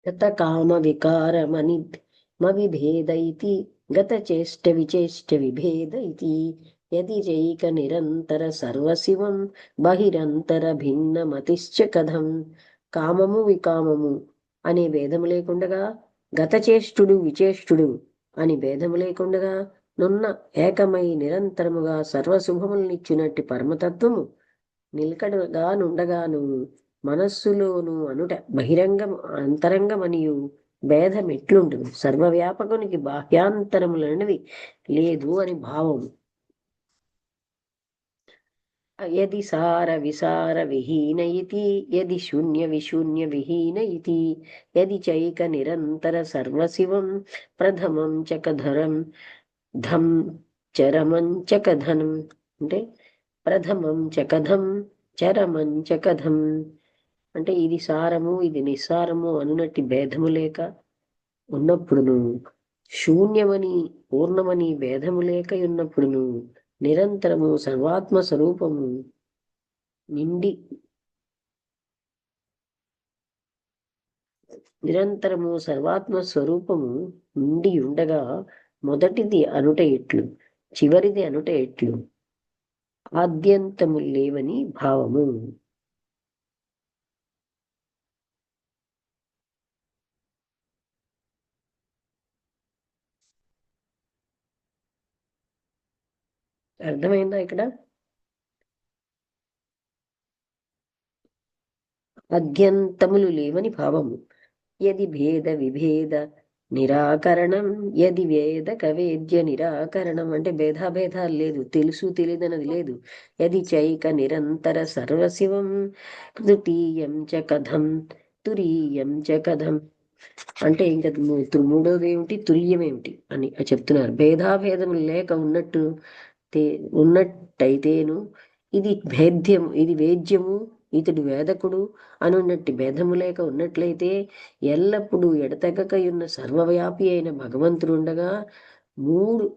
గత కామ వికారమని మవిభేద ఇతి గత చేష్ట విచేష్ట విభేద ఇతి యది చైక నిరంతర సర్వశివం బహిరంతర భిన్న మతిశ్చ కథం. కామము వికామము అనే భేదము లేకుండగా, గతచేష్టుడు విచేష్టుడు అని భేదము లేకుండగా నున్న ఏకమై నిరంతరముగా సర్వశుభములనిచ్చునట్టి పరమతత్వము నిలకడగా నుండగాను మనస్సులోను అనుట బహిరంగం అంతరంగమనియు భేదమెట్లుండును. సర్వవ్యాపకునికి బాహ్యాంతరములనేవి లేదు అని భావము. యది సార విసార విహీన ఇతి యది శూన్య విశూన్య విహీన ఇతి యది చైక నిరంతర సర్వశివం ప్రథమం చకధరం ధం చరమం చకధనం. అంటే ప్రథమం చకధం చరమం చకధం అంటే ఇది సారము ఇది నిస్సారము అనునట్టి భేదము లేక ఉన్నప్పుడును, శూన్యమని పూర్ణమని భేదము లేక ఉన్నప్పుడును, నిరంతరము సర్వాత్మ స్వరూపము నిండి నిరంతరము సర్వాత్మ స్వరూపము నిండి ఉండగా మొదటిది అనుట ఎట్లు, చివరిది అనుట ఎట్లు, ఆద్యంతము లేవని భావము. అర్థమైందా ఇక్కడ? అద్యంతములు లేవని భావము. యది భేద విభేద నిరాకరణం యది వేద కవేద్య నిరాకరణం అంటే భేదాభేదాలు లేదు, తెలుసు తెలియదన్నది లేదు. యది చైక నిరంతర సర్వశివం తృతీయం చ కథం తురీయం చ కథం అంటే ఇంకా మూడోది ఏమిటి, తుల్యం ఏమిటి అని చెప్తున్నారు. భేదాభేదములు లేక ఉన్నట్టయితేను ఇది భేద్యము ఇది వేద్యము ఇతడు వేదకుడు అనున్నట్టు భేదము లేక ఉన్నట్లయితే ఎల్లప్పుడూ ఎడతెగకయున్న సర్వవ్యాపి అయిన భగవంతుడు ఉండగా మూడు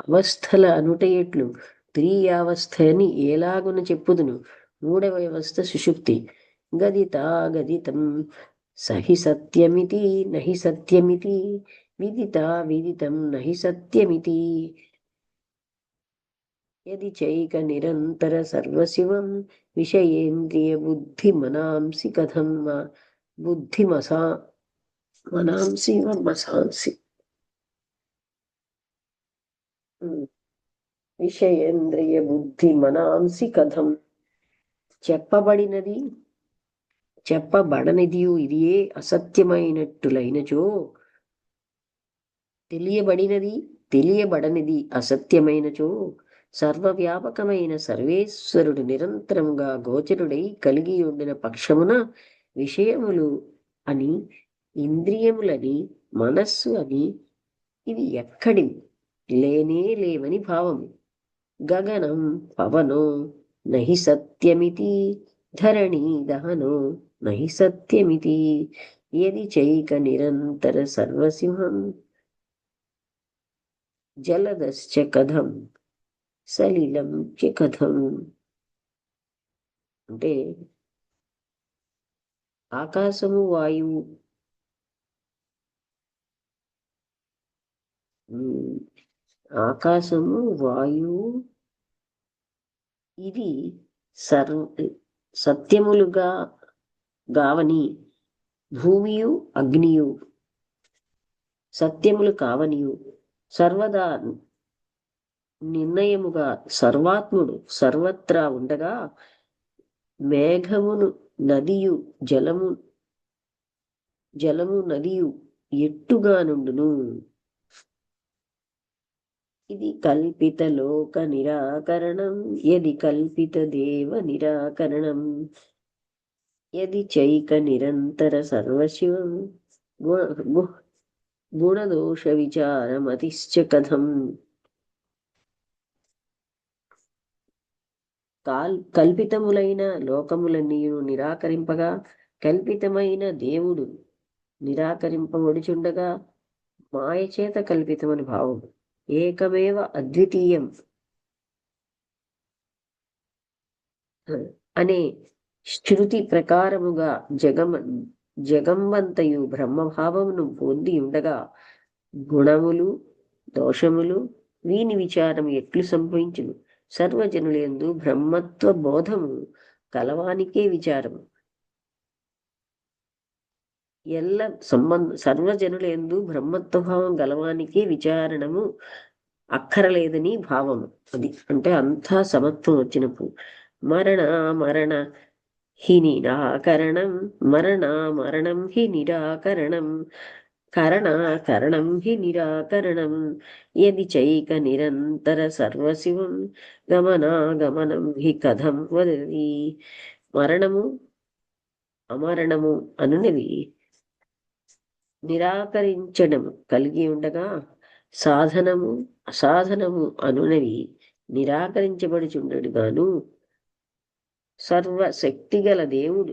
అవస్థల అనుటయట్లు తురీయావస్థ అని ఎలాగున చెప్పుదును. మూడవ వ్యవస్థ సుషుప్తి. గదితా గదితం సహి సత్యమితి నహి సత్యమితి విదిత విదితం నహి సత్యమితి యది చైక నిరంతర సర్వశివం విషయేంద్రియ బుద్ధి మనాంసి కథం బుద్ధిమసా మనాంసి మసాంసి విషయేంద్రియ బుద్ధి మనాంసి కథం చెప్పబడినది చెప్పబడనిదియు ఇదియే అసత్యమైనట్టులైనచో, తెలియబడినది తెలియబడనిది అసత్యమైనచో, సర్వవ్యాపకమైన సర్వేశ్వరుడు నిరంతరముగా గోచరుడై కలిగి ఉండిన పక్షమున విషయములు అని, ఇంద్రియములని, మనస్సు అని ఇవి ఎక్కడివి లేనే లేవని భావము. గగనం పవనో నహి సత్యమితి ధరణి దహనో నహి సత్యమితి యది చైక నిరంతర సర్వసింహం జలదశ్చ కథం సలిలం చ కథం అంటే ఆకాశము వాయువు ఆకాశము వాయువు ఇది సత్యములుగా గావని, భూమియు అగ్నియు సత్యములు కావనియు సర్వదా నిర్ణయముగా సర్వాత్ముడు సర్వత్రా ఉండగా, మేఘమును నదియు జలము నదియు ఎట్టుగా నుండును. ఇది కల్పిత లోక నిరాకరణం యది కల్పిత దేవ నిరాకరణం యది చైక నిరంతర సర్వశివం గుణదోష విచారమతిశ్చ కథం. కల్పితములైన లోకములన్నీ నిరాకరింపగా, కల్పితమైన దేవుడు నిరాకరింపబడుచుండగా, మాయచేత కల్పితమని భావం. ఏకమేవ అద్వితీయం అనే శృతి ప్రకారముగా జగంబంతయు బ్రహ్మభావమును పొంది ఉండగా గుణములు దోషములు వీని విచారం ఎట్లు సంభవించును? సర్వజనులందు బ్రహ్మత్వ బోధము కలవానికే విచారము. సర్వజనులందు బ్రహ్మత్వభావం గలవానికే విచారణము అక్కరలేదని భావము. అది అంటే అంతా సమత్వం వచ్చినప్పుడు మరణ హి నిరాకరణం మరణం హి నిరాకరణం కరణం హి నిరాకరణం యది చైక నిరంతర సర్వశివం గమనాగమనం హి కథం వదతి. మరణము అమరణము అనునవి నిరాకరించడము కలిగి ఉండగా సాధనము అసాధనము అనునవి నిరాకరించబడుచుండడు గాను సర్వశక్తిగల దేవుడు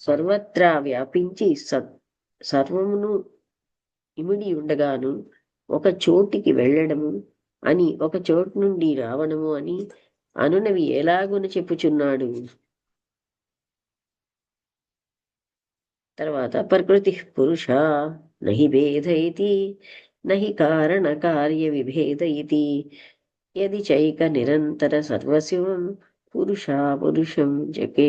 సర్వత్రా వ్యాపించి సర్వమును ఇమిడి ఉండగాను ఒక చోటికి వెళ్ళడము అని ఒక చోటు నుండి రావడము అని అనునవి ఎలాగున చెప్పుచున్నాడు. తర్వాత ప్రకృతి పురుష నహి భేదయితి నహి కారణ కార్య విభేదయితి యది చైక నిరంతర సర్వశివం పురుషం జకే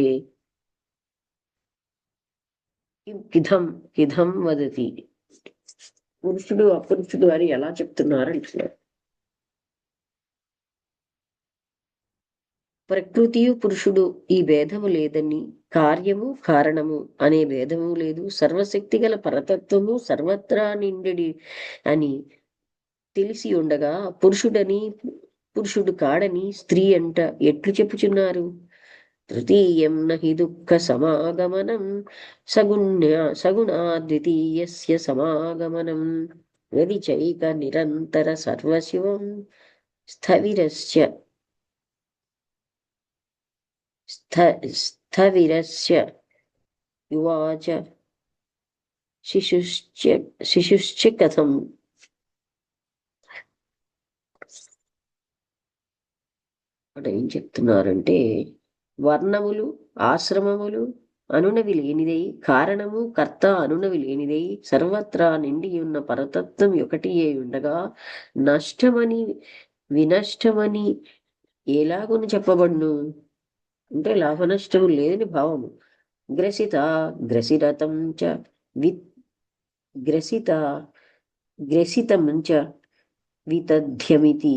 కిధం వదతి. పురుషుడు అపురుషుడు అని ఎలా చెప్తున్నారు అంటున్నారు. ప్రకృతియు పురుషుడు ఈ భేదము లేదని, కార్యము కారణము అనే భేదము లేదు, సర్వశక్తి గల పరతత్వము సర్వత్రా నిండెడి అని తెలిసి ఉండగా పురుషుడు కాడని స్త్రీ అంట ఎట్లు చెప్పుచున్నారు? తృతీయం నహి దుఃఖ సమాగమనం సగుణా ద్వితీయస్య సమాగమనం యది చైక నిరంతర సర్వశివం స్థవిరస్య యువాచ శిశుశ్చ కథం. అంటే ఏం చెప్తున్నారంటే వర్ణములు ఆశ్రమములు అనునవి లేనిదై కారణము కర్త అనునవి లేనిదై సర్వత్రా నిండి ఉన్న పరతత్వం ఒకటియే ఉండగా నష్టమని వినష్టమని ఎలాగున చెప్పబడును? అంటే లాభ నష్టము లేదని భావము. గ్రసితం చ వితధ్యమితి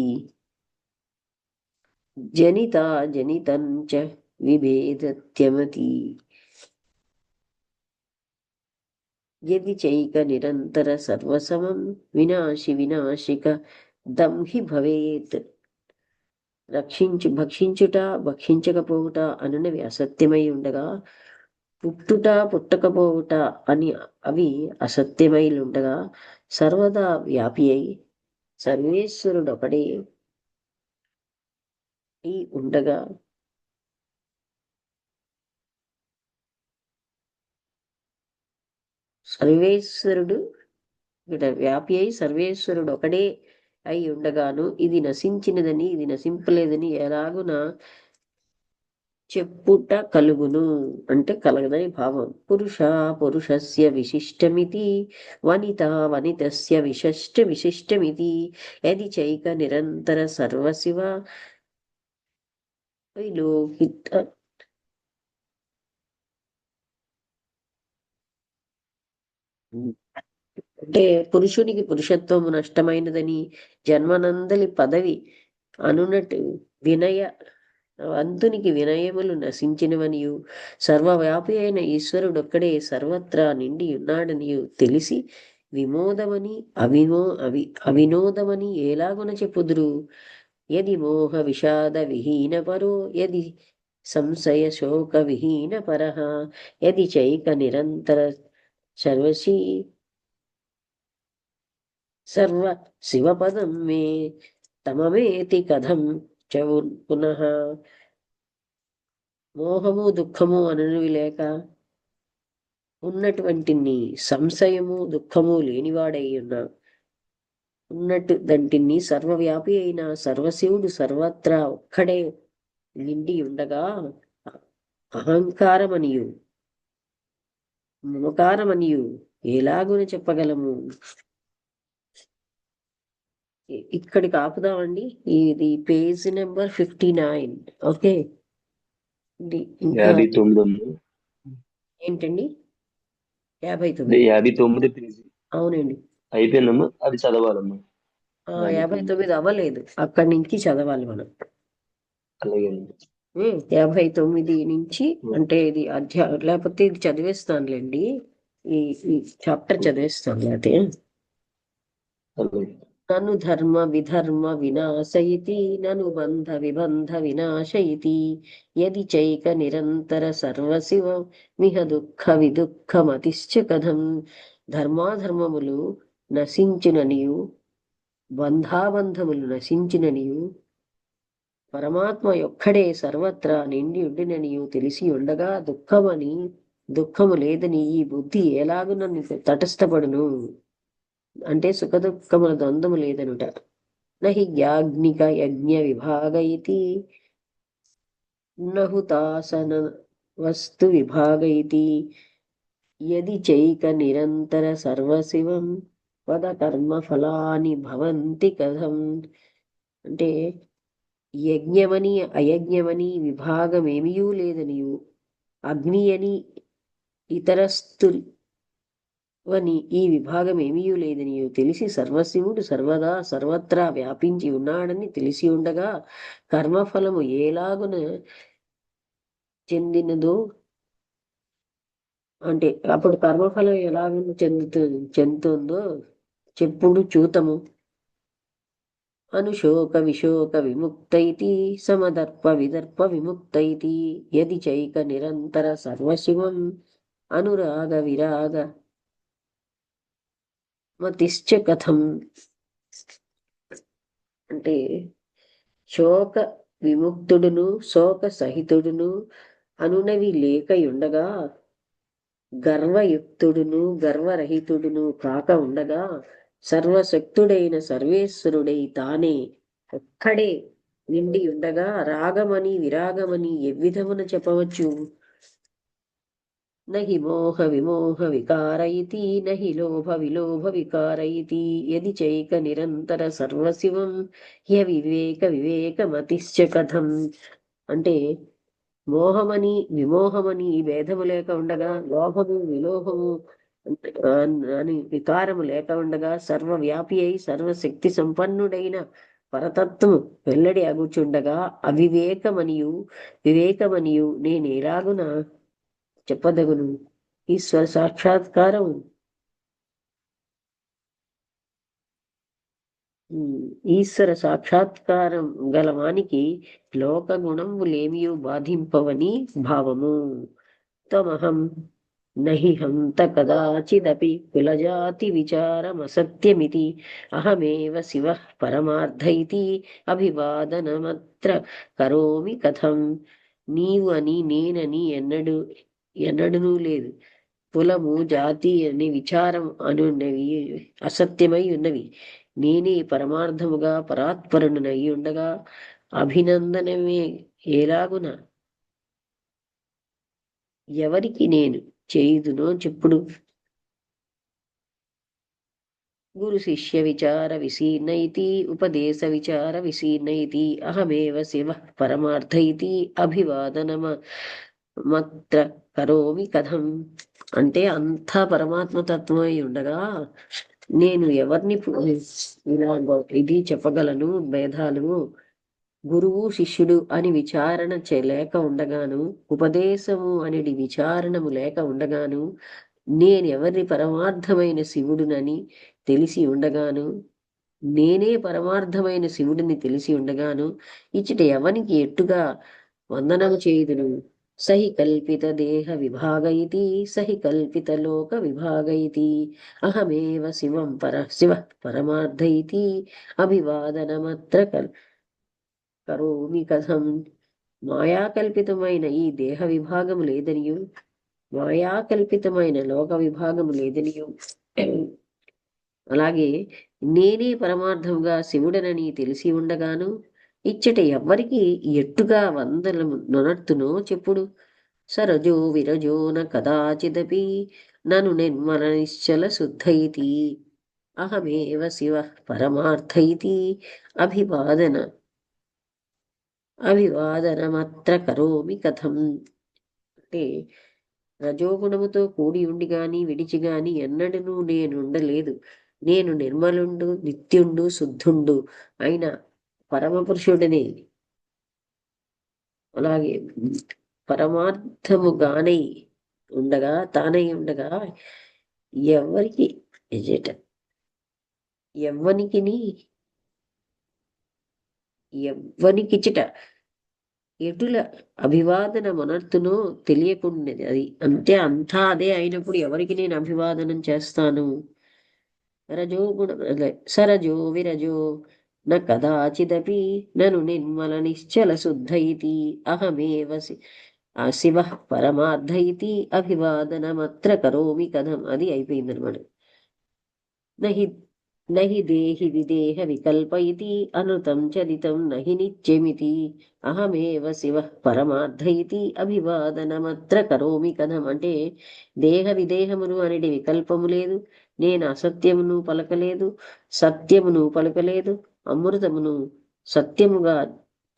జనితం చ విభేదత్యమతి యది చైక నిరంతర సర్వసమం వినాశిక దంహి భవేత్. భక్షించుట భక్షించకపోవుట అనునవి అసత్యమై ఉండగా పుట్టకపోవుట అని అవి అసత్యమై ఉండగా సర్వదా వ్యాపి అయి సర్వేశ్వరుడొకడే ఉండగా సర్వేశ్వరుడు వ్యాపి అయి సర్వేశ్వరుడు ఒకడే అయి ఉండగాను ఇది నశించినదని ఇది నశింపలేదని ఎలాగున చెప్పుట కలుగును? అంటే కలగదని భావం. పురుషస్య విశిష్టమితి వనితస్య విశిష్టమితి యది చైక నిరంతర సర్వశివ విలోకిత. అంటే పురుషునికి పురుషత్వము నష్టమైనదని జన్మనందలి పదవి అనునటు అంతునికి వినయములు నశించినవనియు సర్వవ్యాపి అయిన ఈశ్వరుడొక్కడే సర్వత్రా నిండి ఉన్నాడనియు తెలిసి అవినోదమని ఎలాగున చెప్పుదురు? యది మోహ విషాద విహీన పరో యది సంశయ శోక విహీన పరః యది చైక నిరంతర సర్వ శివపదం మే తమమేతి కథం చ పునః. మోహము దుఃఖము అననివి లేక ఉన్నటువంటి సంశయము దుఃఖము లేనివాడై ఉన్నట్టు దంటిని సర్వవ్యాపి అయిన సర్వశివుడు సర్వత్రా ఒక్కడే నిండి ఉండగా అహంకారమనియు మమకారమనియు ఎలాగున చెప్పగలము. ఇక్కడికి ఆపుదామండి. ఇది పేజ్ నెంబర్ 59. ఓకే. ఇంకా 59 ఏంటండి? 59. 59 పేజీ అవునండి. అయిపోయిందమ్మా, అది చదవాలమ్మా. 59 అవ్వలేదు, అక్కడి నుంచి చదవాలి మనం. అలాగే 59 నుంచి అంటే ఇది లేకపోతే ఇది చదివేస్తానులేండి. ఈ ఈ చాప్టర్ చదివేస్తాను లేకపోతే. అలాగే. నను ధర్మ విధర్మ వినాశయితి నను బంధ విబంధ వినాశయితి యది చైక నిరంతర సర్వశివ మిహ దుఃఖ విదుఃఖమతిశ్చ కథం. ధర్మాధర్మములు నశించుననియు బంధాబంధములు నశించిననియు పరమాత్మ యొక్కడే సర్వత్రా నిండి ఉండిననియు తెలిసి ఉండగా దుఃఖము లేదని ఈ బుద్ధి ఎలాగున తటస్థపడును. అంటే సుఖ దుఃఖముల ద్వంద్వము లేదనుట. నహి యాజ్ఞిక యజ్ఞ విభాగయితి నహుతాసన వస్తు విభాగయితి యది చైక నిరంతర సర్వశివం పద కర్మ ఫలాని భవంతి కథం. అంటే యజ్ఞమని అయజ్ఞమని విభాగమేమియూ లేదనియు అగ్ని అని ఇతరస్తువని ఈ విభాగం ఏమీయూ లేదనియు తెలిసి సర్వశివుడు సర్వదా సర్వత్రా వ్యాపించి ఉన్నాడని తెలిసి ఉండగా కర్మఫలము ఏలాగున చెందినదో, అంటే అప్పుడు కర్మఫలం ఎలాగున చెందుతుందో చెప్పుడు చూతము. అనుశోక విశోక విముక్తైతి సమదర్ప విదర్ప విముక్తైతి యది చైక నిరంతర సర్వశివం అనురాగ విరాగ మతిశ్చ కథం. అంటే శోక విముక్తుడును శోక సహితుడును అనునవి లేకయుండగా గర్వయుక్తుడును గర్వరహితుడును కాక ఉండగా సర్వశక్తుడైన సర్వేశ్వరుడై తానే ఒక్కడే నిండి ఉండగా రాగమని విరాగమని ఎవ్విధమున చెప్పవచ్చు. నహి మోహ విమోహ వికారయితి నహి లోభ విలోభ వికారయితి యది చైక నిరంతర సర్వశివం హ్య వివేక వివేకమతిశ్చ కథం. అంటే మోహమని విమోహమని ఈ భేదము లేక ఉండగా లోభము విలోభము అని వికారము లేక ఉండగా సర్వవ్యాపి అయి సర్వశక్తి సంపన్నుడైన పరతత్వము వెల్లడి అగుచుండగా అవివేకమనియు వివేకమనియు నేనేలాగున చెప్పదగును. ఈశ్వర సాక్షాత్కారం ఈశ్వర సాక్షాత్కారం గలవానికి లోక గుణములేమియో బాధింపవని భావము. త్వమహం నహి హంత కదాచిదపి కులజాతి విచారమసత్యమితి అహమేవ శివ పరమార్థైతి అభివాదనమత్ర కరోమి కథం. నీవు అని నేనని ఎన్నడూ లేదు. కులము జాతి అని విచారం అనున్నవి అసత్యమై ఉన్నవి. నేనే పరమార్థముగా పరాత్పరునై ఉండగా అభినందనమే ఎలాగున ఎవరికి నేను చేయుదునో చెప్పుడు. గురు శిష్య విచార విశీర్ణైతి ఉపదేశ విచార విశీర్ణైతి అహమేవ శివ పరమార్థైతి అభివాదనమత్ర కరోమి కథం. అంటే అంతా పరమాత్మతత్వమై ఉండగా నేను ఎవరిని ఇలా ఇది చెప్పగలను. భేదాలు గురువు శిష్యుడు అని విచారణ లేక ఉండగాను ఉపదేశము అనేది విచారణము లేక ఉండగాను నేనెవరిని పరమార్థమైన శివుడునని తెలిసి ఉండగాను నేనే పరమార్థమైన శివుడిని తెలిసి ఉండగాను ఇచ్చట ఎవనికి ఎట్టుగా వందనము చేయుదును. సహి కల్పిత దేహ విభాగయితి సహి కల్పిత లోక విభాగయితి అహమేవ శివ పరమార్థయితి అభివాదనమత్ర కరోమి కథం. మాయాకల్పితమైన ఈ దేహ విభాగము లేదనియు మాయాకల్పితమైన లోక విభాగము లేదనియు అలాగే నేనే పరమార్థముగా శివుడనని తెలిసి ఉండగాను ఇచ్చట ఎవ్వరికి ఎట్టుగా వందనము నొనర్తునో చెప్పుడు. సరజో విరజో న కదాచిదపి నను నిర్మల నిశ్చల శుద్ధ ఇతి అహమేవ శివ పరమార్థ ఇతి అభివాదన అభివాదనమత్ర కరోమి కథం. అంటే రజోగుణముతో కూడి ఉండి గాని విడిచి గాని ఎన్నడూ నేనుండలేదు. నేను నిర్మలుండు నిత్యుండు శుద్ధుండు అయిన పరమపురుషుడిని. అలాగే పరమార్థముగానై ఉండగా తానై ఉండగా ఎవరికి ఎజట ఎవ్వనికిని ఎవ్వనికిచట ఎటుల అభివాదన మనర్తునో తెలియకుండాది. అది అంటే అంతా అదే అయినప్పుడు ఎవరికి నేను అభివాదనం చేస్తాను? సరజో విరజో న కదాచిదపి నను నిర్మల నిశ్చల శుద్ధ ఇతి అహమేవ శివ పరమార్థ ఇతి అభివాదనమత్ర కరోమి కథం. అది అయిపోయిందనమాట. నహి నహి దేహి విదేహ వికల్ప ఇతి అనృతం చరితం నహి నిత్యమితి అహమేవ శివ పరమార్థ ఇతి అభివాదనమత్ర కరోమి కథం. అంటే దేహ విదేహములు అనేది వికల్పము లేదు, నేను అసత్యమును పలకలేదు, సత్యమును పలకలేదు, అమృతమును సత్యముగా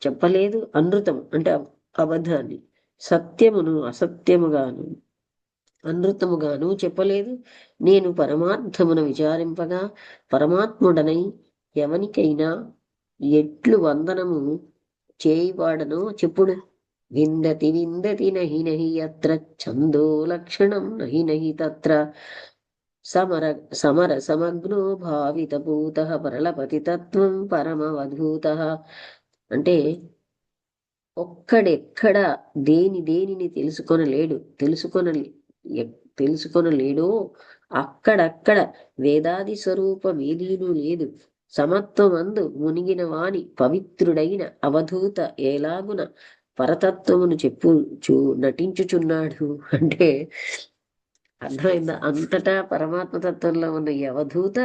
చెప్పలేదు, అనృతం అంటే అబద్ధాన్ని సత్యమును అసత్యముగాను అనృతముగాను చెప్పలేదు. నేను పరమార్థమును విచారింపగా పరమాత్ముడనై ఎవనికైనా ఎట్లు వందనము చేయివాడనో చెప్పుడు. విందతి విందతి నహి నహి అత్ర ఛందో లక్షణం నహి నహి తత్ర సమర సమర సమగ్నో భావిత భూత పరలపతి తత్వం పరమవధూత. అంటే ఒక్కడెక్కడ దేనిని తెలుసుకొనలేడో అక్కడక్కడ వేదాది స్వరూపమేదీనూ లేదు. సమత్వమందు మునిగిన వాని పవిత్రుడైన అవధూత ఎలాగున పరతత్వమును నటించుచున్నాడు. అంటే అర్థమైందా? అంతటా పరమాత్మతత్వంలో ఉన్న ఈ అవధూత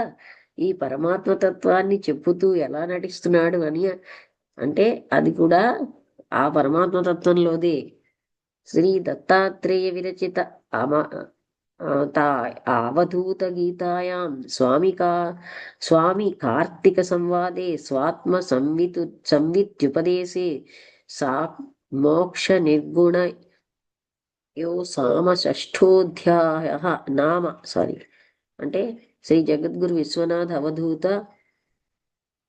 ఈ పరమాత్మతత్వాన్ని చెప్పుతూ ఎలా నటిస్తున్నాడు అని అంటే అది కూడా ఆ పరమాత్మతత్వంలోదే. శ్రీ దత్తాత్రేయ విరచిత అవధూత గీతాయాం స్వామి కార్తీక సంవాదే స్వాత్మ సంవిత్యుపదేశే సా మోక్ష నిర్గుణ సామ షష్ఠోధ్యాయ నామ అంటే శ్రీ జగద్గురు విశ్వనాథ అవధూత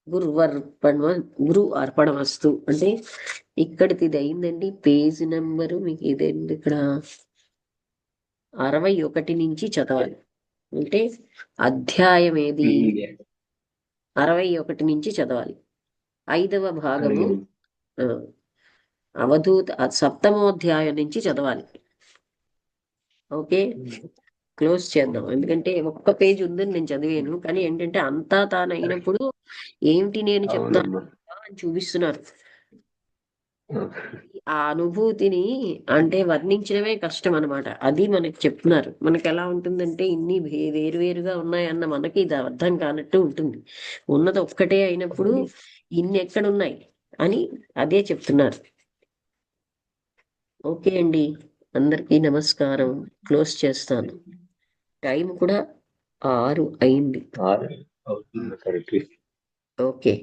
గురు అర్పణమస్తు. అంటే ఇక్కడిది ఇది అయిందండి. పేజ్ నెంబరు మీకు ఇదేంటి ఇక్కడ 61 నుంచి చదవాలి. అంటే అధ్యాయం ఏది? 61 నుంచి చదవాలి. 5వ భాగము అవధూత 7వ అధ్యాయం నుంచి చదవాలి. ఓకే, క్లోజ్ చేద్దాం. ఎందుకంటే ఒక్క పేజ్ ఉందని నేను చదివాను, కానీ ఏంటంటే అంతా తానైనప్పుడు ఏమిటి నేను చెప్తాను అని చూపిస్తున్నారు. ఆ అనుభూతిని అంటే వర్ణించడమే కష్టం అనమాట. అది మనకి చెప్తున్నారు. మనకి ఎలా ఉంటుందంటే ఇన్ని వేరువేరుగా ఉన్నాయన్న మనకి ఇది అర్థం కానట్టు ఉంటుంది. ఉన్నది ఒక్కటే అయినప్పుడు ఇన్ని ఎక్కడున్నాయి అని అదే చెప్తున్నారు. ఓకే అండి, అందరికీ నమస్కారం. క్లోజ్ చేస్తాను. టైం కూడా 6 అయింది. ఓకే.